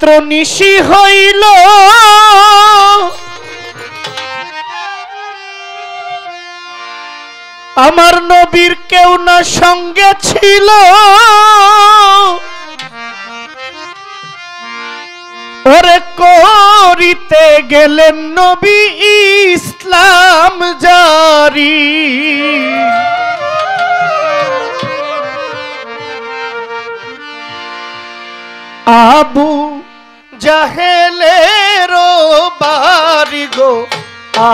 রাত্র নিশি হইল আমার নবীর কেউ না সঙ্গে ছিল ওরে করিতে গেলেন নবী ইসলাম জারি আবু জাহেলের বাড়ি গো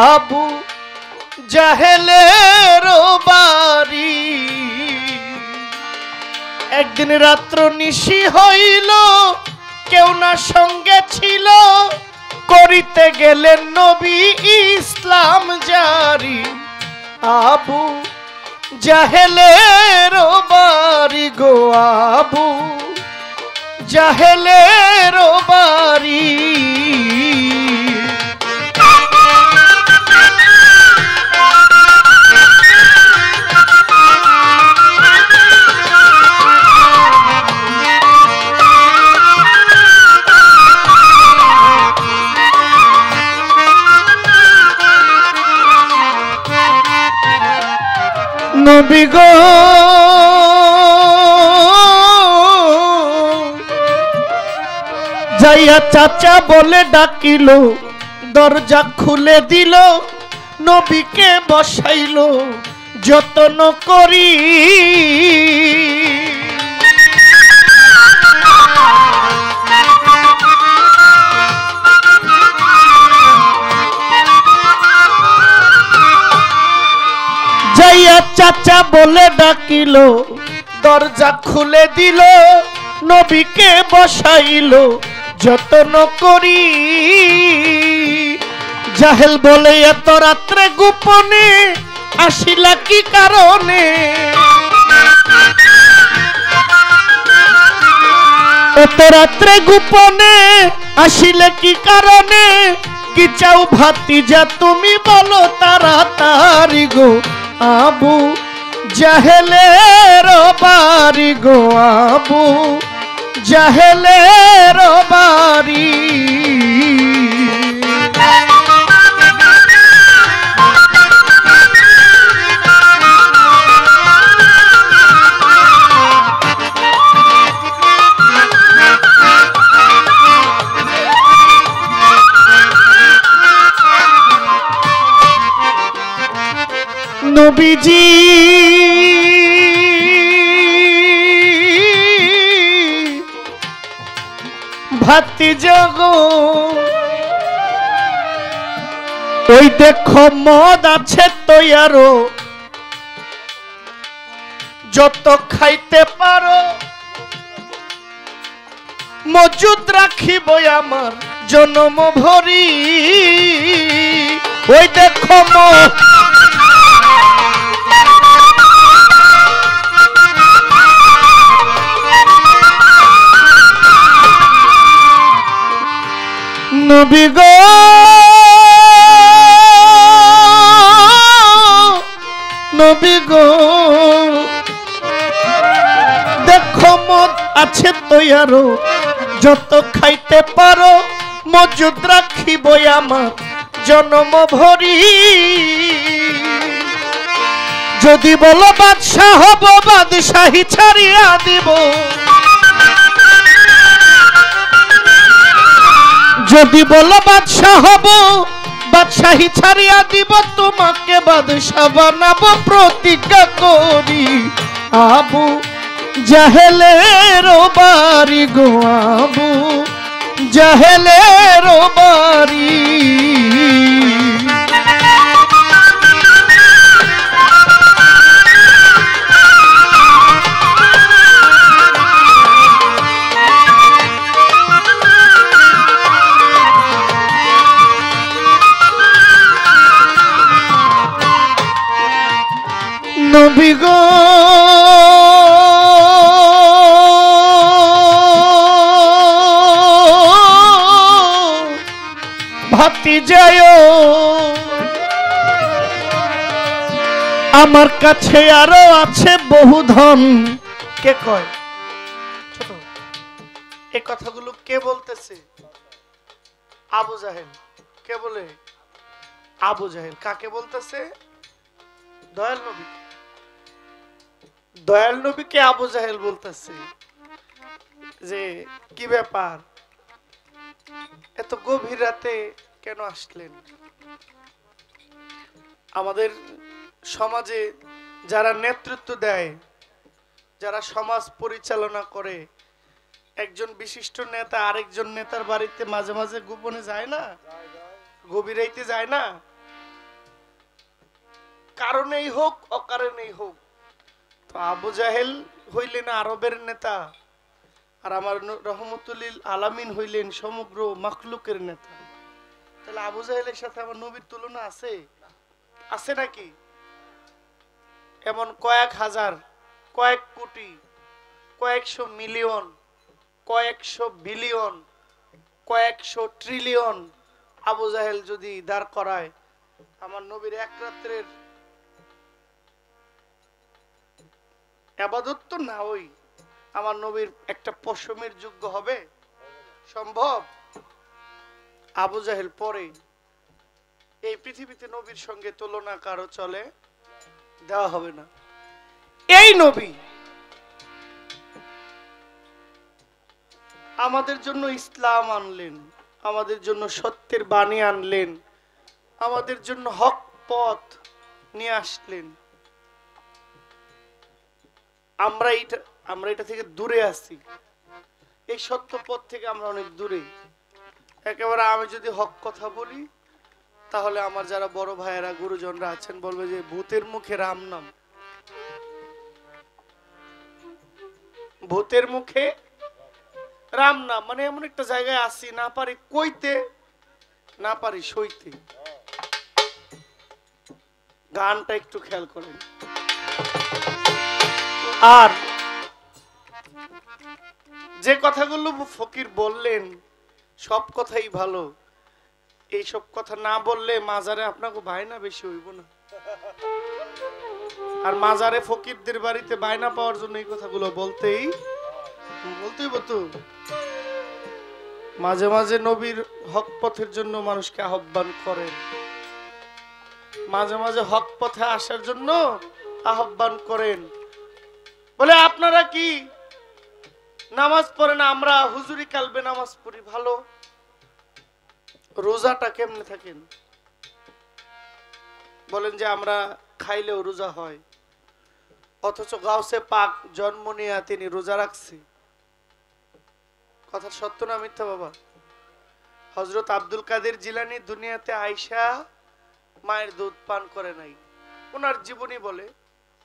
আবু জাহেলের বাড়ি একদিন রাত্র নিশি হইল কেউ না সঙ্গে ছিল করিতে গেলেন নবী ইসলাম জারি আবু জাহেলের বাড়ি গো আবু জাহেলের বাড়ি নবী গো যাইয়া চাচা বলে ডাকিল দরজা খুলে দিল নবীকে বসাইল যত্ন করি যাইয়া চাচা বলে ডাকিল দরজা খুলে দিল নবীকে বসাইল যত্ন করি জাহেল বলে এত রাত্রে গোপনে আসিলা কি কারণে এত রাত্রে গোপনে আসিলে কি কারণে কি চাও ভাতিজা তুমি বলো তাড়াতাড়ি গো আবু জাহেলের বাড়ি গো আবু জাহেলের বাড়ি নবীজি ভাতিজা গো ওই দেখো মদ আছে তৈয়ারো যত খাইতে পারো মজুদ রাখিব আমার জনম ভরি ওই দেখো মদ নবী গো নবী গো দেখো মদ আছে তৈয়ারো যত খাইতে পারো মজুদ রাখিব আমার জনম ভরি যদি বলো বাদশাহ হব বাদশাহী ছাড়িয়া দিব যদি বলো বাদশাহ হব বাদশাহী ছাড়িয়া দিব তোমাকে বাদশাহ বানাবো প্রতিজ্ঞা করি আবু জাহেলের বাড়ি গো আবু জাহেলের বাড়ি নবী গো ভাতিজায় আমার কাছে আরো আছে বহু ধন কে কয় ছোট এই কথাগুলো কে বলতেছে? আবু জাহেল। কে বলে? আবু জাহেল। কাকে বলতেছে? দয়াল নবী। দয়াল নবীকে আবু জাহেল বলতেছে যে কি ব্যাপার, এত গভীর রাতে কেন আসলেন? আমাদের সমাজে যারা নেতৃত্ব দেয়, যারা সমাজ পরিচালনা করে, একজন বিশিষ্ট নেতা আরেকজন নেতার বাড়িতে মাঝে মাঝে গোপনে যায় না, গভীর রাতে যায় না, কারণেই হোক অকারণেই হোক। তো আবু জাহেল হইলেন আরবের নেতা, আর আমার রহমতুল আলামিন হইলেন সমগ্র মাখলুকের নেতা। তাহলে আবু জাহেলের সাথে আমার নবীর তুলনা আছে? আছে নাকি? এমন কয়েক হাজার, কয়েক কোটি, কয়েকশো মিলিয়ন, কয়েকশো বিলিয়ন, কয়েকশো ট্রিলিয়ন আবু জাহেল যদি দাঁড় করায়, আমার নবীর এক রাত্রের ইবাদত তো না, ওই আমার নবীর একটা পশমের যোগ্য হবে? সম্ভব? আবু জাহেল পরে। এই পৃথিবীতে নবীর সঙ্গে তুলনা কারো চলে দেওয়া হবে না। এই নবী আমাদের জন্য ইসলাম আনলেন, আমাদের জন্য সত্যের বাণী আনলেন, আমাদের জন্য হক পথ নিয়ে আসলেন। আমরা এটা থেকে দূরে আছি, এই সত্য পথ থেকে আমরা অনেক দূরে। একেবারে আমি যদি হক কথা বলি, তাহলে আমার যারা বড় ভাইয়েরা গুরুজনরা আছেন বলবে যে ভূতের মুখে রাম নাম। ভূতের মুখে রাম নাম মানে এমন একটা জায়গায় আসি, না পারি কইতে, না পারি সইতে। গানটা একটু খেয়াল করেন। আর যে কথাগুলো ফকির বললেন সব কথাই ভালো, এই সব কথা না বললে মাজারে আপনাকে বায়না বেশি হইব না। আর মাজারে ফকিরদের বাড়িতে বায়না পাওয়ার জন্য এই কথাগুলো বলতেই তো। মাঝে মাঝে নবীর হক পথের জন্য মানুষকে আহ্বান করেন, মাঝে মাঝে হক পথে আসার জন্য আহ্বান করেন। বলে আপনারা কি নামাজ পড়েন? আমরা হুজুরি কালবে নামাজ পড়ি। ভালো, রোজাটা কেমনে থাকেন? বলেন যে আমরা খাইলেও রোজা হয়, অথচ গাউসে পাক জন্ম নিয়ে তিনি রোজা রাখছে। কথা সত্য না মিথ্যা বাবা? হযরত আব্দুল কাদের জিলানী দুনিয়াতে আয়েশা মায়ের দুধ পান করে নাই, ওনার জীবনী বলে।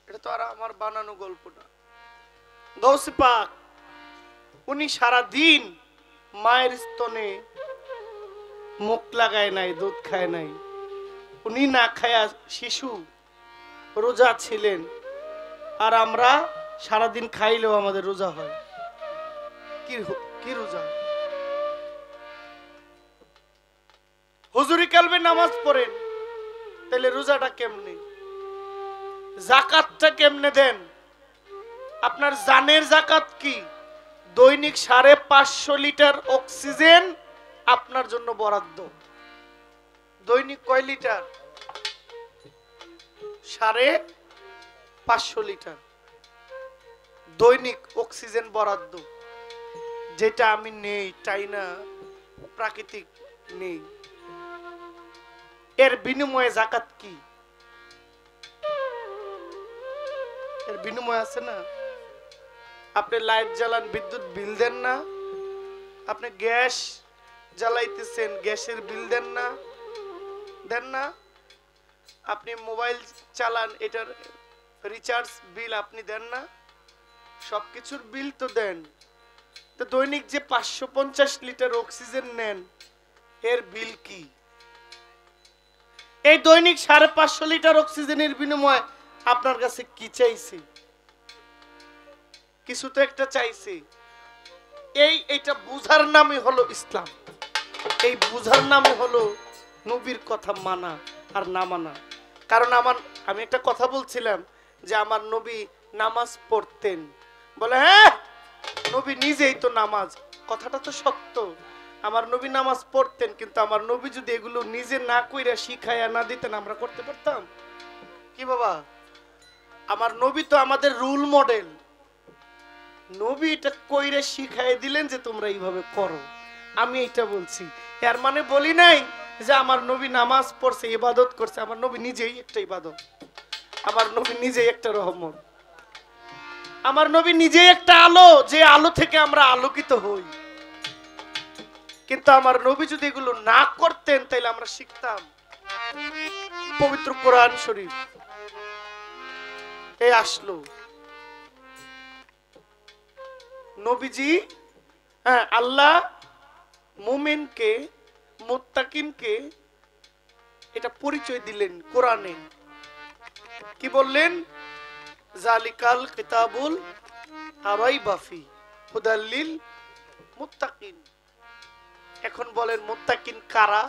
এটা তো আর আমার বানানো গল্প না। গাউসে পাক উনি সারা দিন মায়ের স্তনে মুখ লাগায় নাই, দুধ খায় নাই। উনি না খায়া শিশু রোজা ছিলেন, আর আমরা সারাদিন খাইলেও আমাদের রোজা হয়। কি রোজা? হুজুরি কালবে নামাজ পড়েন, তাহলে রোজাটা কেমনে? যাকাতটা কেমনে দেন? আপনার জানের যাকাত কি? দৈনিক 550 লিটার অক্সিজেন আপনার জন্য বরাদ্দ। দৈনিক কয় লিটার? 550 লিটার দৈনিক অক্সিজেন বরাদ্দ, যেটা আমি নেই, তাই না, প্রাকৃতিক নেই। এর বিনিময়ে যাকাত কি? এর বিনিময় আছে না? আপনি লাইট জ্বালান, বিদ্যুৎ বিল দেন না। আপনি গ্যাস জ্বালাইতেছেন, গ্যাসের বিল দেন না, দেন না। আপনি মোবাইল চালান, এটার রিচার্জ বিল আপনি দেন না। সবকিছুর বিল তো দেন। তো দৈনিক যে 550 লিটার অক্সিজেন নেন, এর বিল কি? এই দৈনিক 550 লিটার অক্সিজেনের বিনিময়ে আপনার কাছে কি চাইছে? কিছু তো একটা চাইছে। এইটা বুঝার নামই হলো ইসলাম। এই বুঝার নামে হলো নবীর কথা মানা আর না মানা। কারণ আমি একটা কথা বলছিলাম যে আমার নবী নামাজ পড়তেন। বলে হ্যাঁ, নবী নিজেই তো নামাজ। কথাটা তো সত্য। আমার নবী নামাজ পড়তেন, কিন্তু আমার নবী যদি এগুলো নিজে না কইরা শিখাইয়া না দিতেন আমরা করতে পারতাম কি বাবা? আমার নবী তো আমাদের রুল মডেল। নবী এটা কইরা শিখাই দিলেন যে তোমরা এইভাবে করো। আমি এটা বলছি, এর মানে বলি নাই যে আমার নবী নামাজ পড়ছে, ইবাদত করছে। আমার নবী নিজেই একটা ইবাদত, আমার নবী নিজেই একটা রহমত, আমার নবী নিজেই একটা আলো, যে আলো থেকে আমরা আলোকিত হই। কিন্তু আমার নবী যদি এগুলো না করতেন তাহলে আমরা শিখতাম। পবিত্র কোরআন শরীফ এই আসলো, নবীজি, হ্যাঁ, আল্লাহ মুমিনকে, মুত্তাকিনকে এটা পরিচয় দিলেন কোরআনে। কি বললেন? জালিকাল কিতাবুল লা রাইবা ফি হুদাল লিল মুত্তাকিন। এখন বলেন মুত্তাকিন কারা?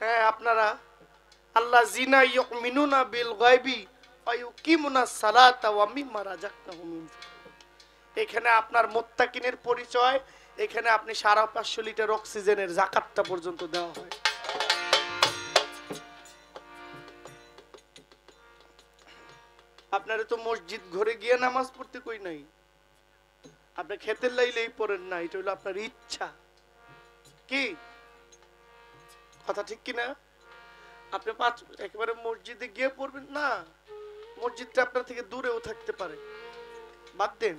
হ্যাঁ, আপনারা আল্লাযিনা ইউমিনুনা বিল গায়বি ওয়া ইউকিমুনাস সালাতা ওয়া মিম্মা রাযাকনাহুম ইউনফিকুন। এখানে আপনার মুত্তাকিনের পরিচয়, এখানে আপনি 550 লিটার অক্সিজেনের যাকাতটা পর্যন্ত দেওয়া হয়। আপনারা তো মসজিদ ঘরে গিয়ে নামাজ পড়তে কই নাই, আপনি খেতে লাইলেই পড়েন না, এটা হলো আপনার ইচ্ছা। কি কথা ঠিক কিনা? আপনি একেবারে মসজিদে গিয়ে পড়বেন না, মসজিদটা আপনার থেকে দূরেও থাকতে পারে, বাদ দেন,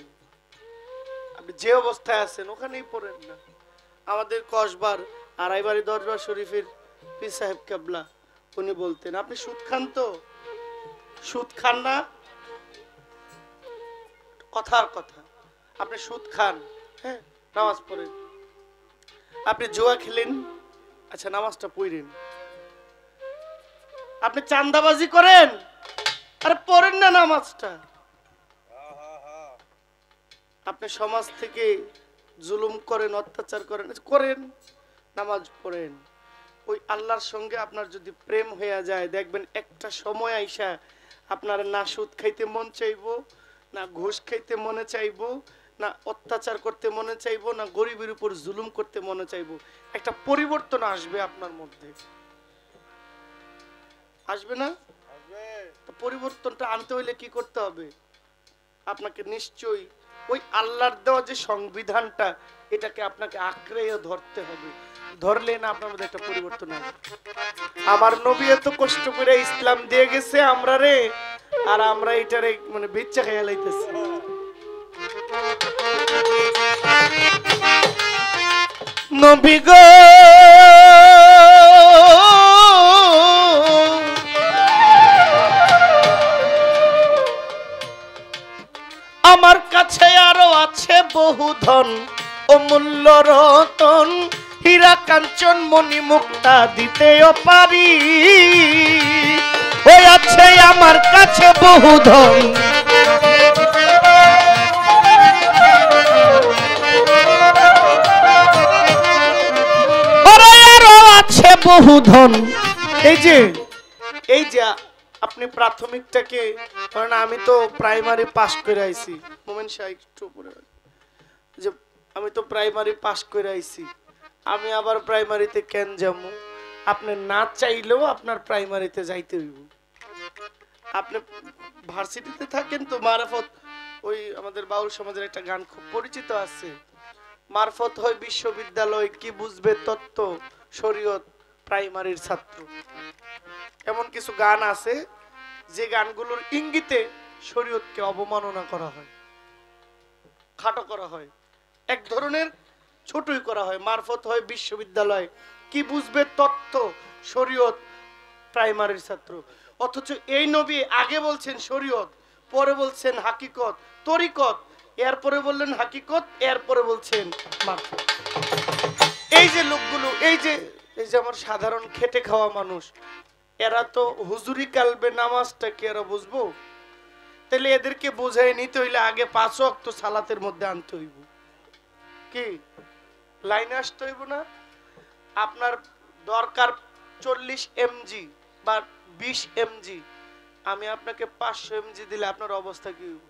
আপনি যে অবস্থায় আছেন ওখানেই পড়েন না। আমাদের কসবার আড়াইবাড়ি দরবার শরীফের পীর সাহেব কেবলা উনি বলতেন, আপনি সুদ খান তো? সুদ খান না? কথার কথা, আপনি সুদ খান, হ্যাঁ, নামাজ পড়েন। আপনি জুয়া খেলেন, আচ্ছা নামাজটা পড়েন। আপনি চাঁদাবাজি করেন, আরে পড়েন না নামাজটা। আপনি সমাজ থেকে জুলুম করেন, অত্যাচার করেন, করেন, নামাজ পড়েন। ওই আল্লাহর সঙ্গে আপনার যদি প্রেম হয়ে যায়, দেখবেন একটা সময় আইসা আপনার না সুদ খাইতে মন চাইবো, না ঘুষ খাইতে মনে চাইবো, না অত্যাচার করতে মনে চাইবো, না গরিবের উপর জুলুম করতে মনে চাইবো। একটা পরিবর্তন আসবে আপনার মধ্যে, আসবে না? পরিবর্তনটা আনতে হইলে কি করতে হবে? আপনাকে নিশ্চয়ই ওই আল্লাহর দেওয়া যে সংবিধানটা, এটাকে আপনাকে আঁকড়ে ধরতে হবে। ধরলে না আপনার মধ্যে একটা পরিবর্তন আসবে। আমার নবী এত কষ্ট করে ইসলাম দিয়ে গেছে আমরা রে, আর আমরা এটারে মানে বেচ্চা খেয়া লাইতেছি। নবী গো আমার কাছে আরো আছে বহু ধন, অমূল্য রতন, হীরা কাঞ্চন মণি মুক্তা দিতেও পারি। ওই আছে আমার কাছে বহু ধন, আরো আছে বহু ধন। এই যে আপনি প্রাথমিকটাকে, কারণ আমি তো প্রাইমারি পাস করে আইছি, মোমেন শাহ একটু উপরে, যে আমি তো প্রাইমারি পাস করে আইছি, আমি আবার প্রাইমারিতে কেন যাবো? আপনি না চাইলেও আপনার প্রাইমারিতে যাইতে হইব। আপনি ভার্সিটিতে থাকেন তো মারফত, ওই আমাদের বাউল সমাজের একটা গান খুব পরিচিত আছে, মারফত হয় বিশ্ববিদ্যালয়, কি বুঝবে তত্ত্ব, শরীয়ত প্রাইমারির ছাত্র। এমন কিছু গান আছে যে গানগুলোর ইঙ্গিতে শরীয়তকে অবমাননা করা হয়, খাটো করা হয়, এক ধরনের ছোটই করা হয়। মারফত হয় বিশ্ববিদ্যালয়, কি বুঝবে তত্ত্ব, শরীয়ত প্রাইমারির ছাত্র। অথচ এই নবী আগে বলছেন শরীয়ত, পরে বলছেন হাকিকত, তরিকত, এরপরে বললেন হাকিকত, এরপরে বলছেন মারফত। এই যে লোকগুলো, এই যে আমার সাধারণ খেটে খাওয়া মানুষ, এরা তো হুজুরি কালবে নামাজটা কি এরা বুঝবো? তাহলে এদেরকে বোঝাই নিতে হইলে আগে 5 ওয়াক্ত সালাতের মধ্যে আনতে হইব, কি লাইনে আসতে হইব না? আপনার দরকার 40 mg বা 20 mg, আমি আপনাকে 500 mg দিলে আপনার অবস্থা কি হইব?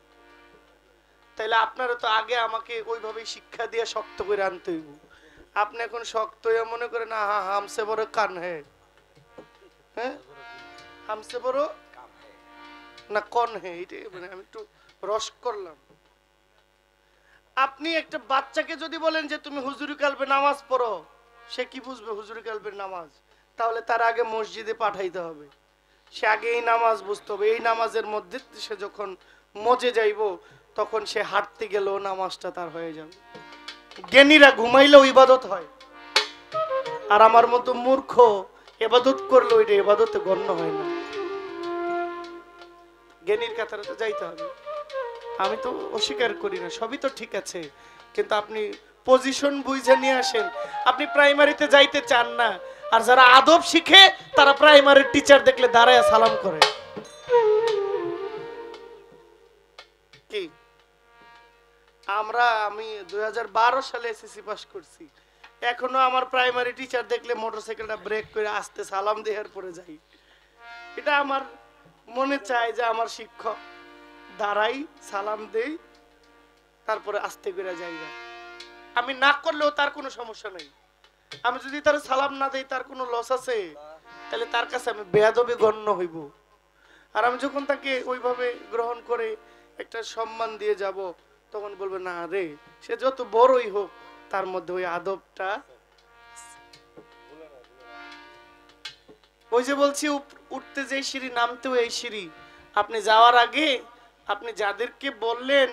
তাইলে আপনারা তো আগে আমাকে ওইভাবে শিক্ষা দিয়ে শক্ত করে আনতে হইব। আপনি এখন শক্ত হয়ে মনে করেন হামসে বড় কান হ্যাঁ, হামসে বড় না কন হ্যাঁ, এটা মানে আমি একটু রস করলাম। আপনি একটা বাচ্চাকে যদি বলেন যে তুমি হুজুরি কালবে নামাজ পড়ো, সে কি বুঝবে হুজুরি কালবের নামাজ? তাহলে তার আগে মসজিদে পাঠাইতে হবে, সে আগে এই নামাজ বুঝতে হবে। এই নামাজের মধ্যে সে যখন মজে যাইব তখন সে হাঁটতে গেলেও নামাজটা তার হয়ে যাবে। জ্ঞানীরা ঘুমাইলেও ইবাদত হয়, আর আমার মতো মূর্খ ইবাদত করলে ওইটা ইবাদতে গণ্য হয় না। জ্ঞানীর কাতারে তো যাইতে হবে। আমি তো অস্বীকার করি না, সবই তো ঠিক আছে, কিন্তু আপনি পজিশন বুঝে নিয়ে আসেন। আপনি প্রাইমারিতে যাইতে চান না, আর যারা আদব শিখে তারা প্রাইমারির টিচার দেখলে দাঁড়ায় সালাম করে। কি আমি 2012 সালে এসএসসি পাস করছি, এখনো আমার প্রাইমারি টিচার দেখলে মোটরসাইকেলটা ব্রেক করে আসতে সালাম দেওয়ার পরে যাই। এটা আমার মনে চায় যে আমার শিক্ষক দাঁড়াই সালাম দেই তারপরে আস্তে করে যাই। আমি না করলেও তার কোনো সমস্যা নেই। আমি যদি তার সালাম না দেই তার কোনো লস আছে? তাহলে তার কাছে আমি বেয়াদবি গণ্য হইব। আর আমি যখন তাকে ওইভাবে গ্রহণ করে একটা সম্মান দিয়ে যাব, তখন বলবে না রে, সে যত বড়ই হোক তার মধ্যে ওই আদবটা। ওই যে বলছি উঠতে যে সিঁড়ি নামতেও এই সিঁড়ি। আপনি যাওয়ার আগে আপনি যাদেরকে বললেন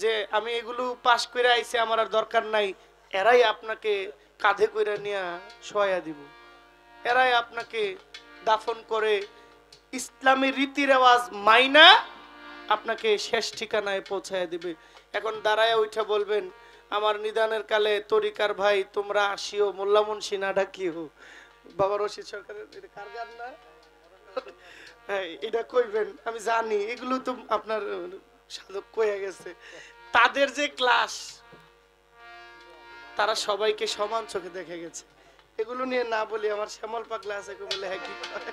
যে আমি এগুলো পাস করে আইছি আমার আর দরকার নাই, এরাই আপনাকে কাঁধে করে নিয়ে শোয়া দিব, এরাই আপনাকে দাফন করে ইসলামী রীতি রেওয়াজ মাইনা আপনাকে শেষ ঠিকানায় পৌঁছায় দিবে। এখন দাঁড়ায় উঠে বলবেন আমার নিদানের কালে তরিকার ভাই তোমরা আসিও, মোল্লা মুন্সি না ডাকিও। বাবা রশিদ সরকারের কার গান না? হ্যাঁ, এটা কইবেন আমি জানি, এগুলো তো আপনার সাধক কয়ে গেছে। তাদের যে ক্লাস, তারা সবাইকে সমান চোখে দেখে গেছে। এগুলো নিয়ে না বলি, আমার শ্যামল পাগলা আছে বলে হ্যাঁ কি করে।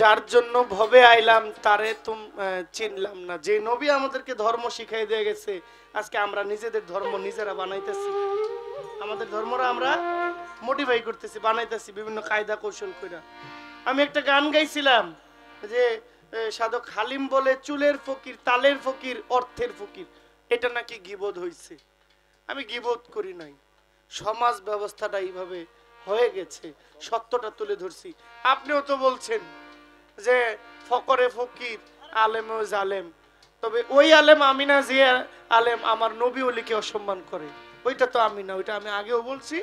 যার জন্য ভবে আইলাম তারে চিনলাম না। যে নবী আমাদেরকে ধর্ম শিখাই দিয়ে গেছে, আজকে আমরা নিজেদের ধর্ম নিজেরা বানাইতেছি। আমাদের ধর্মরা আমরা মডিফাই করতেছি, বানাইতেছি বিভিন্ন কায়দা কৌশল কইরা। আমি একটা গান গাইছিলাম যে সাধক হালিম বলে চুলের ফকির, তালের ফকির, অর্থের ফকির। এটা নাকি গীবত হইছে। আমি গীবত করি নাই, সমাজ ব্যবস্থাটা এইভাবে হয়ে গেছে, সত্যটা তুলে ধরছি। আপনিও তো বলছেন যে ফকরে ফকির, আলেমও জালেম। তবে ওই আলেম আমি না যে আলেম আমার নবী ওলিকে অসম্মান করে, ওইটা তো আমি না। ওইটা আমি আগেও বলছি,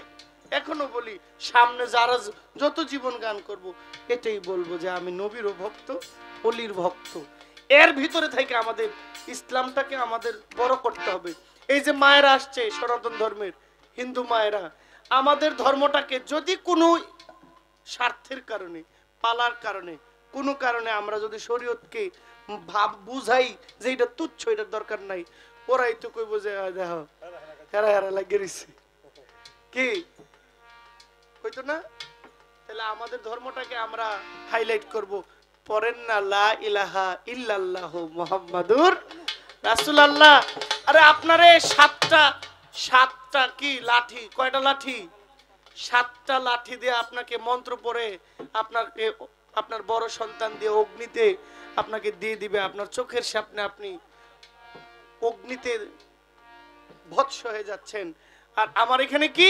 এখনো বলি, সামনে যারা যত জীবন গান করব এটাই বলবো যে আমি নবীরও ভক্ত, অলির ভক্ত। এর ভিতরে থেকে আমাদের ইসলামটাকে আমাদের বড় করতে হবে। এই যে মায়েরা আসছে সনাতন ধর্মের, হিন্দু মায়েরা, আমাদের ধর্মটাকে যদি কোনো স্বার্থের কারণে, পালার কারণে, কোনো কারণে আমরা যদি শরীয়তকে বুঝাই যে এটা তুচ্ছ, এটার দরকার নাই, ওরাই তো কইব যে দেখো হেরা হেরা লাগিয়ে দিচ্ছে, কি হইতো না? তাহলে আমাদের ধর্মটাকে আমরা হাইলাইট করব। পড়েন না লা ইলাহা ইল্লাল্লাহু মুহাম্মাদুর রাসূলুল্লাহ। আরে আপনারে সাতটা কি লাঠি, কয়টা লাঠি? 7টা লাঠি দিয়ে আপনাকে মন্ত্র পড়ে আপনার বড় সন্তান দিয়ে অগ্নিতে আপনাকে দিয়ে দিবে। আপনার চোখের সামনে আপনি অগ্নিতে ভৎস হয়ে যাচ্ছেন। আর আমার এখানে কি,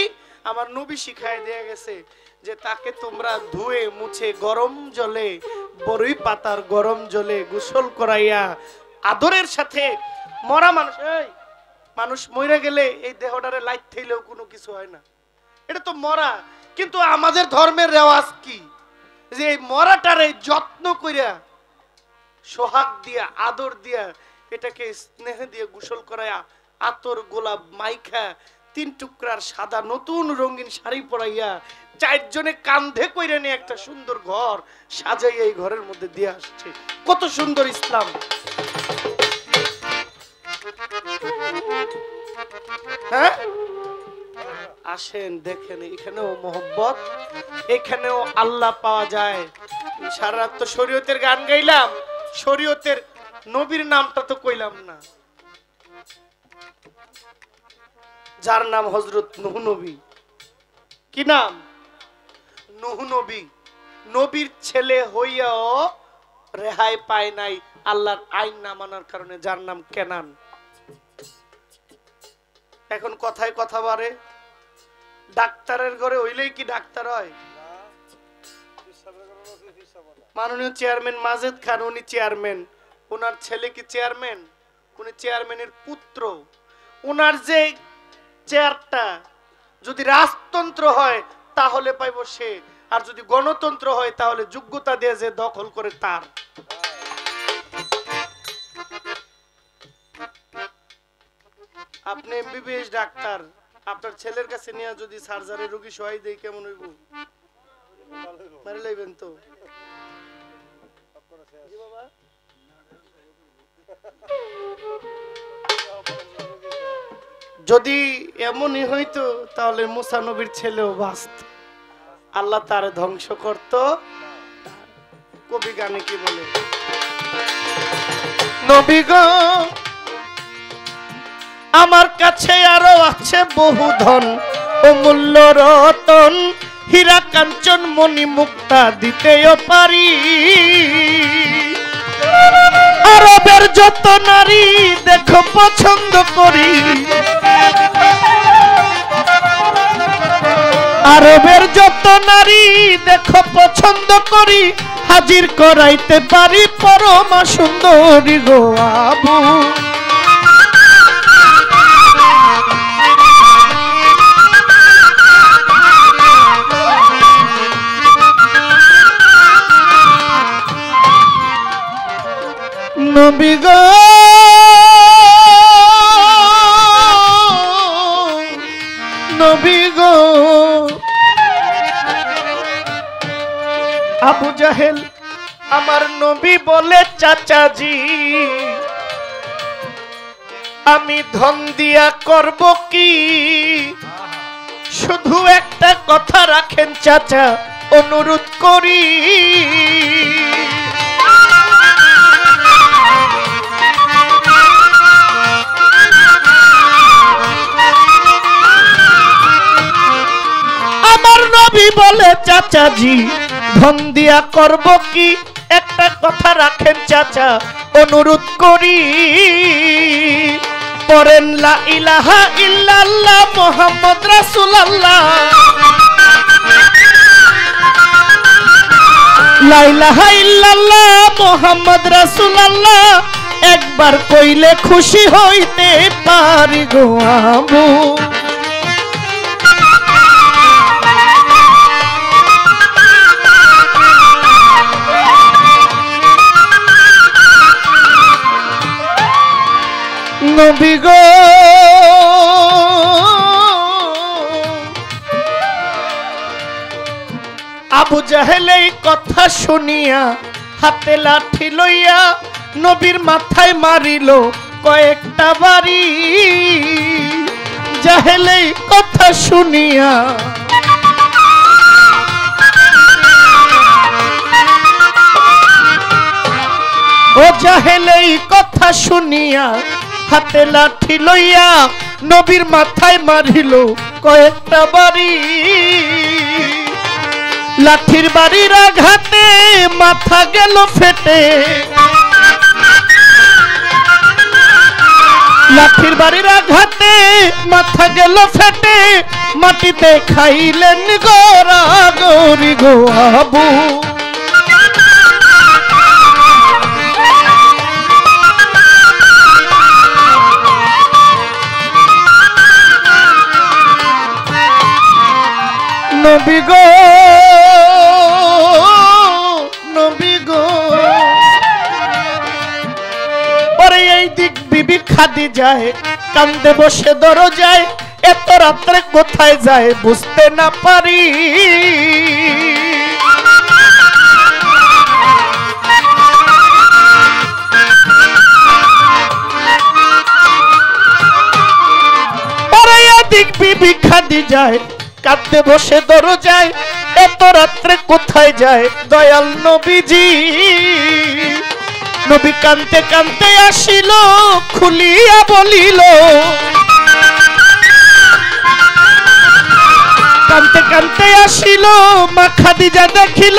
আমার নবী শিখায় দেয়া গেছে যে তাকে তোমরা ধুয়ে মুছে গরম জলে, বড়ই পাতার গরম জলে গোসল করাইয়া আদরের সাথে। মরা মানুষ মরে গেলে এই দেহটারে লাইট থাইলেও কোনো কিছু হয় না, এটা তো মরা। কিন্তু আমাদের ধর্মের রেওয়াজ কি, যে এই মরাটারে যত্ন কইরা সোহাগ দিয়া আদর দিয়া এটাকে স্নেহ দিয়ে গোসল করাইয়া আতর গোলাপ মাইখা 3 টুকরার সাদা নতুন রঙিন শাড়ি পরাইয়া 4 জনে কাঁধে কইরা নিয়ে একটা সুন্দর ঘর সাজাই এই ঘরের মধ্যে দিয়ে আসছে। কত সুন্দর ইসলাম! হ্যাঁ, আসেন দেখেন, এখানেও মোহব্বত, এখানেও আল্লাহ পাওয়া যায়। সারা রাত তো শরীয়তের গান গাইলাম, শরীয়তের নবীর নামটা তো কইলাম না, যার নাম হযরত নূহ নবী। কি নাম? নূহ নবী। নবীর ছেলে হইয়াও রেহাই পায় নাই আল্লাহর আইন না মানার কারণে, যার নাম কেনান। এখন কথায় কথা বাড়ে, ডাক্তারের ঘরে হইলেই কি ডাক্তার হয়? মাননীয় চেয়ারম্যান মাজেদ খান, উনি চেয়ারম্যান, ওনার ছেলে কি চেয়ারম্যান? উনি চেয়ারম্যানের পুত্র। ওনার যে চেয়ারটা যদি রাজতন্ত্র হয় তাহলে পাইব সে, আর যদি গণতন্ত্র হয় তাহলে যোগ্যতা দিয়ে যে দখল করে তার। আপনি এমবিবিএস ডাক্তার, আপনার ছেলের কাছে নিয়ে যদি সার্জারি রোগী সহায় দেই কেমন হইব? মারি লাইবেন তো। যদি এমনই হইতো তাহলে মুসা নবীর ছেলেও বাঁচত, আল্লাহ তারে ধ্বংস করত। কবি গানে কি বলে? নবী গো আমার কাছে আরো আছে বহু ধন, অমূল্য রতন, হীরা কাঞ্চন মণি মুক্তা দিতেও পারি। আরবের যত নারী দেখো পছন্দ করি, আরবের যত নারী দেখো পছন্দ করি, হাজির করাইতে পারি পরমা সুন্দরী গো আবু। নবী গো নবী গো আবু জাহেল আমার নবী বলে চাচাজি, আমি ধন দিয়া করব কি? শুধু একটা কথা রাখেন চাচা, অনুরোধ করি। আমার নবী বলে চাচাজি ধন দিয়া করব কি? একটা কথা রাখেন চাচা, অনুরোধ করি। পড়েন লা ইলাহা ইল্লাল্লাহ মুহাম্মদ রাসূলুল্লাহ, লা ইলাহা ইল্লাল্লাহ মুহাম্মদ রাসূলুল্লাহ, একবার কইলে খুশি হইতে পারি গো আবু। নবী গো আবু জাহেল এই কথা শুনিয়া হাতে লাঠি লইয়া নবীর মাথায় মারিল কয়েকটা বাড়ি। জাহেল এই কথা শুনিয়া ও জাহেল এই কথা শুনিয়া হাতে লাঠি লইয়া নবীর মাথায় মারিল কয়েকটা বাড়ি। লাঠির বাড়ির আঘাতে মাথা গেল ফেটে, লাঠির বাড়ির আঘাতে মাথা গেল ফেটে, মাটিতে খাইলেন গড়াগড়ি গো আবু। নবী গো নবী গো পরে এই দিক বিবি খাদিজায় কান্দে বসে দরজায়, এত রাত্রে কোথায় যায় বুঝতে না পারি। পরে এই দিক বিবি খাদিজায় কাঁদতে বসে দরজায়, এত রাত্রে কোথায় যায় দয়াল নবীজি? নবী কানতে কানতে আসিল, খুলিয়া বলিল, কানতে কানতে আসিল, মা খাদিজা দেখিল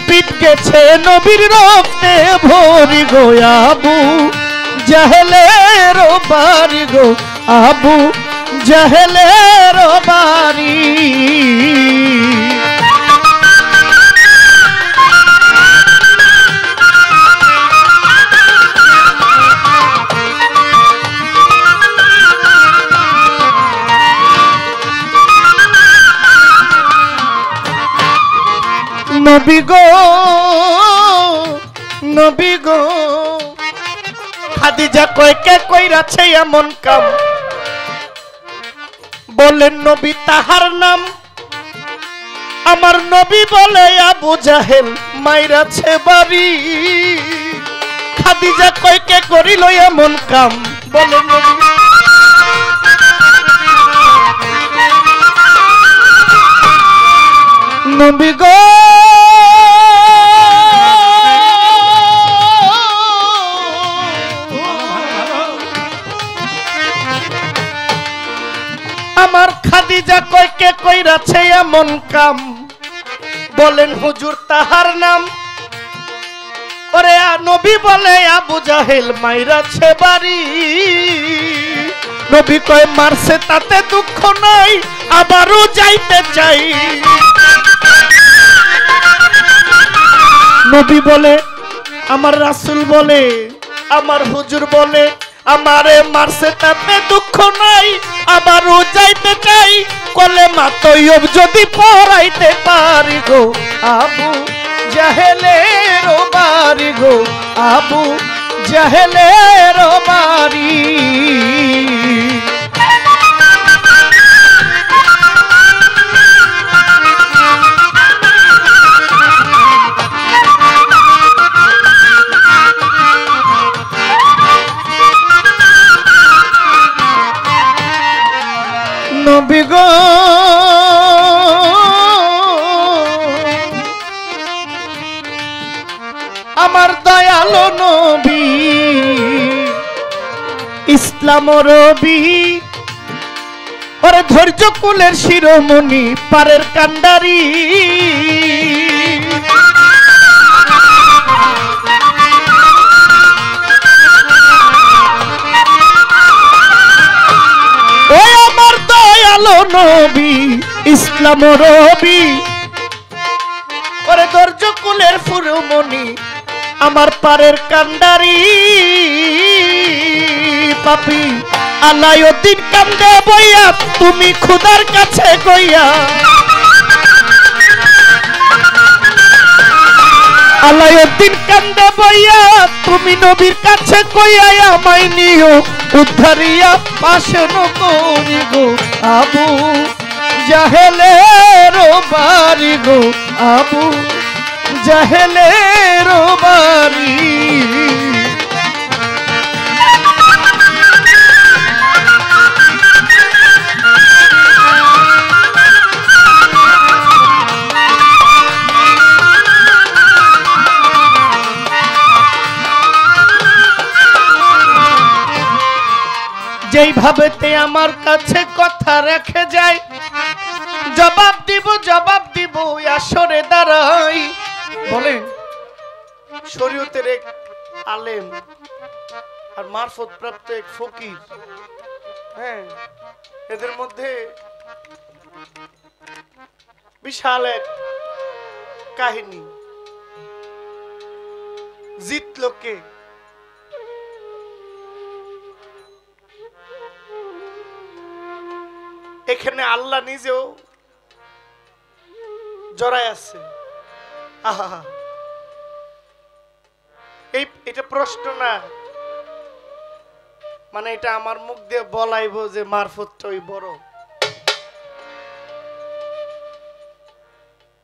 পিঠ গেছে নবীর রক্তে ভরি গো। আবু জাহেলের বাড়ি গো, আবু জাহেলের বাড়ি। নবী গো, নবী গো, খাদিজা কয় কে কইরাছে এমন কাম? বলেন নবী তাহার নাম। আমার নবী বলে আবু জাহেল মাইরাছে বাড়ি। খাদিজা কয় কে করিল এমন কাম? বলেন নবী, নবী গো, আমার খাদিজা কয় কে কইরাছে এমন কাম? বলেন হুজুর তাহার নাম। ওরে নবী বলে আবু জাহেল মাইরাছে বাড়ি। নবী কয় মারছে তাতে দুঃখ নাই, আবারও যাইতে চাই। নবী বলে, আমার রাসূল বলে, আমার হুজুর বলে, আমারে মারছে তাতে দুঃখ নাই, আবারও যাইতে চাই। কলেমা তৈয়ব যদি পড়াইতে পারি গো, আবু জাহেলের বাড়ি গো, আবু জাহেলের বাড়ি। নবী গো, আমার দয়ালো নবী, ইসলাম রবি, ওরে ধৈর্য কুলের শিরোমণি, পারের কান্ডারি। নবী ইসলাম রবি, ওরে ধৈর্য কুলের ফুরমণি, আমার পারের কান্ডারি। পাপি আলাউদ্দিন কান্দে বইয়া, তুমি খুদার কাছে গইয়া। আলাউদ্দিন কান্দে বইয়া, তুমি নবীর কাছে কইয়া আমায় নিও উদ্ধারিয়া পাশে নকরি গো, আবু জাহেলের বাড়ি গো, আবু জাহেলের বাড়ি। যেইভাবেতে আমার কাছে কথা রেখে যায়, জবাব দিব জবাব দিব আসরে দাঁড়াই। বলেন শরীয়তের এক আলেম আর মারফত প্রাপ্ত এক ফকির, হ্যাঁ, এদের মধ্যে বিশাল এক কাহিনী। জিতলো কে? এখানে আল্লাহ নিজেও জড়ায় আছে। আহা, এটা প্রশ্ন না, মানে এটা আমার মুখ দিয়ে বলাইব যে মারফতটাই বড়,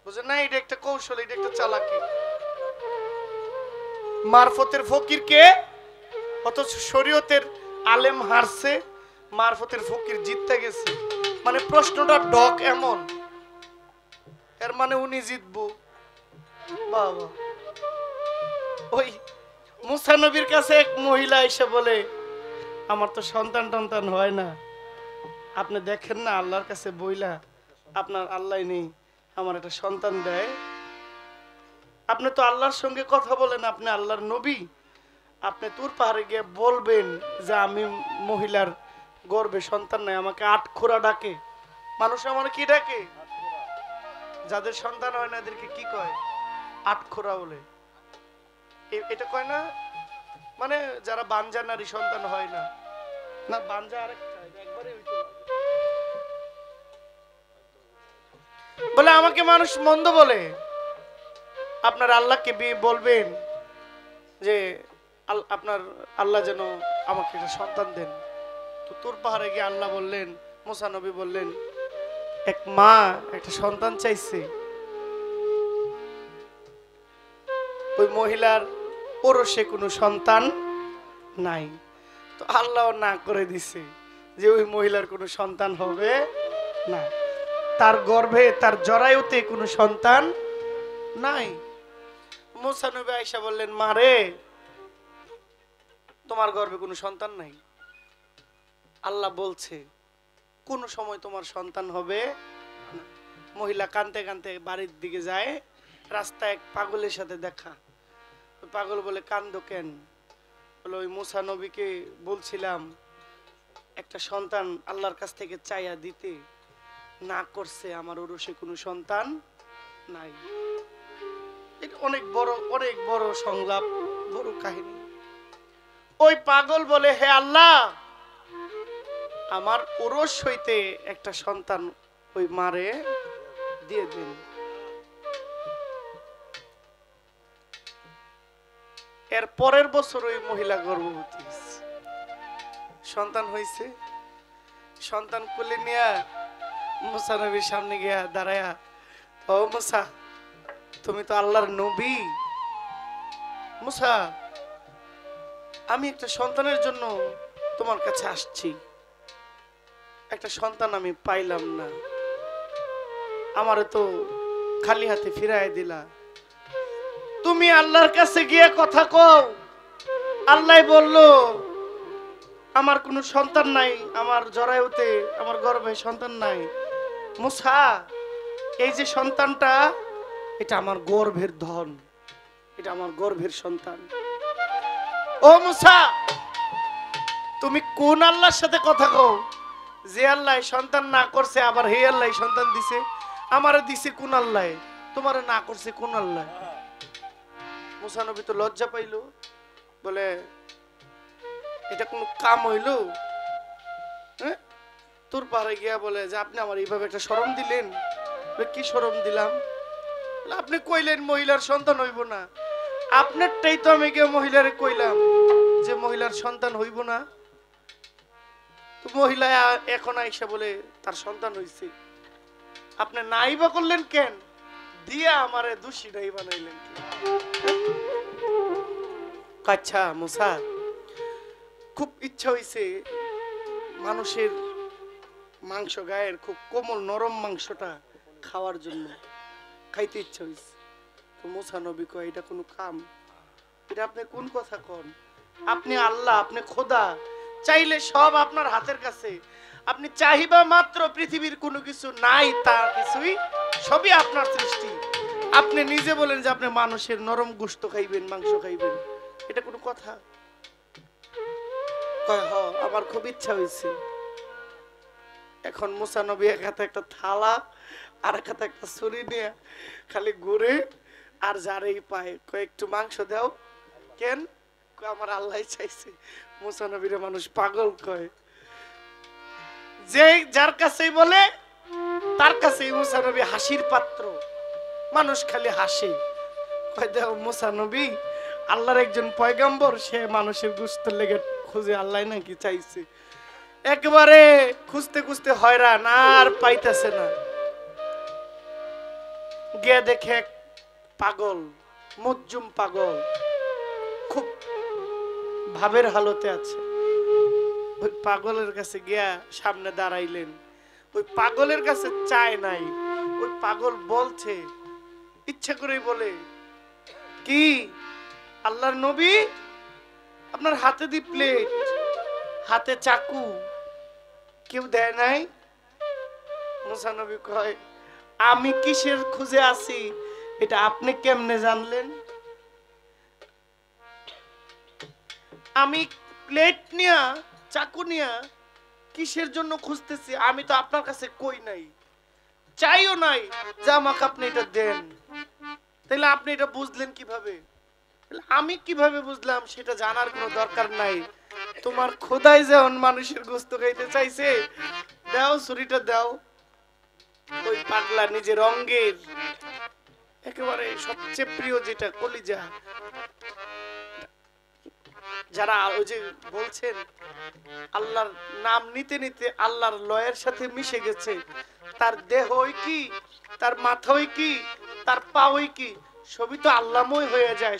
বুঝেন না? এটা একটা কৌশল, এটা একটা চালাকি। মারফতের ফকির কে? অথচ শরীয়তের আলেম হারছে, মারফতের ফকির জিততে গেছে। মানে প্রশ্নটা ডক এমন, এর মানে উনি জিতবো। বাবা, ওই মুসা নবীর কাছে এক মহিলা এসে বলে, আমার তো সন্তান টন্তান হয় না, আপনি দেখেন না আল্লাহর কাছে বইলা আপনার আল্লাহ নেই, আমার একটা সন্তান দেয়। আপনি তো আল্লাহর সঙ্গে কথা বলেন, আপনি আল্লাহর নবী, আপনি তুর পাহাড়ে গিয়ে বলবেন যে আমি মহিলার গর্ভে সন্তান নাই, আমাকে আটখোরা ডাকে। মানুষ আমার কি ডাকে? যাদের সন্তান হয় না এদেরকে কি কয়? আটখোরা বলে। এটা কয় না, মানে যারা বাঞ্জা নারী, সন্তান হয় না। না, বাঞ্জা আরেকটা, এটা একবারে বলে আমাকে মানুষ মন্দ বলে। আপনার আল্লাহকে বলবেন যে আপনার আল্লাহ যেন আমাকে একটা সন্তান দেন। তো তোর পাহাড়ে গিয়ে আল্লাহ বললেন, মুসা নবী বললেন, এক মা একটা সন্তান চাইছে, ওই মহিলার ওরসে কোনো সন্তান নাই। তো আল্লাহ না করে দিছে যে ওই মহিলার কোনো সন্তান হবে না, তার গর্ভে তার জরায়ুতে কোনো সন্তান নাই। মুসা নবী আয়েশা বললেন, মারে তোমার গর্ভে কোনো সন্তান নাই, আল্লাহ বলছে কোন সময় তোমার সন্তান হবে না। মহিলা কাঁদতে কাঁদতে বাড়ির দিকে যায়, রাস্তায় এক পাগলের সাথে দেখা। পাগল বলে, কান্দো কেন? বলে, ওই মুসা নবীকে বলছিলাম একটা সন্তান আল্লাহর কাছ থেকে চাইয়া দিতে, না করছে, আমার ওরসে কোনো সন্তান নাই। এটা অনেক বড় সংলাপ, বড় কাহিনী। ওই পাগল বলে, হে আল্লাহ, আমার ওরস হইতে একটা সন্তান ওই মারে দিয়ে দিন। এর পরের বছর ওই মহিলা গর্ভবতী, সন্তান হয়েছে। সন্তান কোলে নিয়ে মুসা নবীর সামনে গিয়া দাঁড়ায়া, ও মুসা, তুমি তো আল্লাহর নবী। মুসা, আমি একটা সন্তানের জন্য তোমার কাছে আসছি, একটা সন্তান আমি পাইলাম না, আমারে তো খালি হাতে ফিরাই দিলা। তুমি আল্লাহর কাছে গিয়ে কথা কও, আল্লাহ বলল আমার কোনো সন্তান নাই, আমার জরায়ুতে, আমার গর্ভে সন্তান নাই। মুসা, এই যে সন্তানটা, এটা আমার গর্ভের ধন, এটা আমার গর্ভের সন্তান। ও মুসা, তুমি কোন আল্লাহর সাথে কথা কও? যে আল্লাহ সন্তান না করছে, আবার হে আল্লাহ সন্তান দিছে। আমারে দিছে কোন আল্লাহ? তোমারে না করছে কোন আল্লাহ? মুসা নবী তো লজ্জা পাইল, বলে এটা কোন কাম হইল? হ্যাঁ, তোর পাহাড়ে গিয়া বলে যে আপনি আমার এইভাবে একটা শরম দিলেন। কি শরম দিলাম? আপনি কইলেন মহিলার সন্তান হইব না, আপনারটাই তো আমি গিয়ে মহিলারে কইলাম যে মহিলার সন্তান হইব না। তো মহিলা এখন আইসা বলে তার সন্তান হইছে। আপনি নাই বা করলেন কেন? দিয়া আমারে দোষী নাই বানাইলেন কেন? আচ্ছা মুসা, খুব ইচ্ছা হইছে মানুষের মাংস, গায়ের খুব কোমল নরম মাংসটা খাওয়ার জন্য, খাইতে ইচ্ছা হইছে। তো মুসা নবী কয়, এটা কোনো কাম? এটা আপনি কোন কথা কন? আপনি আল্লাহ, আপনি খোদা, চাইলে সব আপনার হাতের কাছে। আপনি চাহিবা মাত্র পৃথিবীর কোনো কিছু নাই, তা কিছুই, সবই আপনার সৃষ্টি। আপনি নিজে বলেন যে আপনি মানুষের নরম গোশত খাইবেন, মাংস খাইবেন, এটা কোনো কথা? কয়, হ, আমার খুব ইচ্ছা হয়েছে। এখন মুসা নবী এক হাতে একটা থালা আর এক হাতে একটা ছুরি নিয়ে খালি ঘুরে, আর যারেই পায় কয় একটু মাংস দাও। কেন? আমার আল্লাহ চাইছে। মুসা নবীরে মানুষ পাগল কয়, যে যার কাছেই বলে তার কাছেই মুসা নবী হাসির পাত্র। মানুষ খালি হাসে, কয় দাও মুসা নবী আল্লাহর একজন পয়গম্বর, সে মানুষের গোশতের লেগে খুঁজে আল্লাহ নাকি চাইছে। একবারে খুঁজতে খুঁজতে হয়রান, আর পাইতেছে না। গিয়ে দেখে এক পাগল, মজ্জুম পাগল, খুব ভাবের হালতে আছে। ওই পাগলের কাছে গিয়া সামনে দাঁড়াইলেন। ওই পাগলের কাছে চায় নাই, ওই পাগল বলছে, ইচ্ছা করেই বলে কি, আল্লাহর নবী আপনার হাতে দি প্লেট, হাতে চাকু, কেউ দেয় নাই? মুসা নবী কয়, আমি কিসের খুঁজে আছি এটা আপনি কেমনে জানলেন? আমি প্লেট নিয়া, চাকু নিয়া কিসের জন্য খুঁজতেছি আমি তো আপনার কাছে কই নাই, চাইও নাই যে আমাকে আপনি এটা দেন। তাহলে আপনি এটা বুঝলেন কিভাবে? আমি কিভাবে বুঝলাম সেটা জানার কোনো দরকার নাই। তোমার খোদাই যেমন মানুষের গোশত খাইতে চাইছে, দাও ছুরিটা দাও। ওই পাগলা নিজের অঙ্গের একেবারে সবচেয়ে প্রিয় যেটা কলিজা, যারা ওই যে বলছেন আল্লাহর নাম নিতে নিতে আল্লাহর লয়ের সাথে মিশে গেছে, তার দেহই কি, তার মাথাই কি, তার পাওই কি, সবই তো আল্লাহময় হয়ে যায়।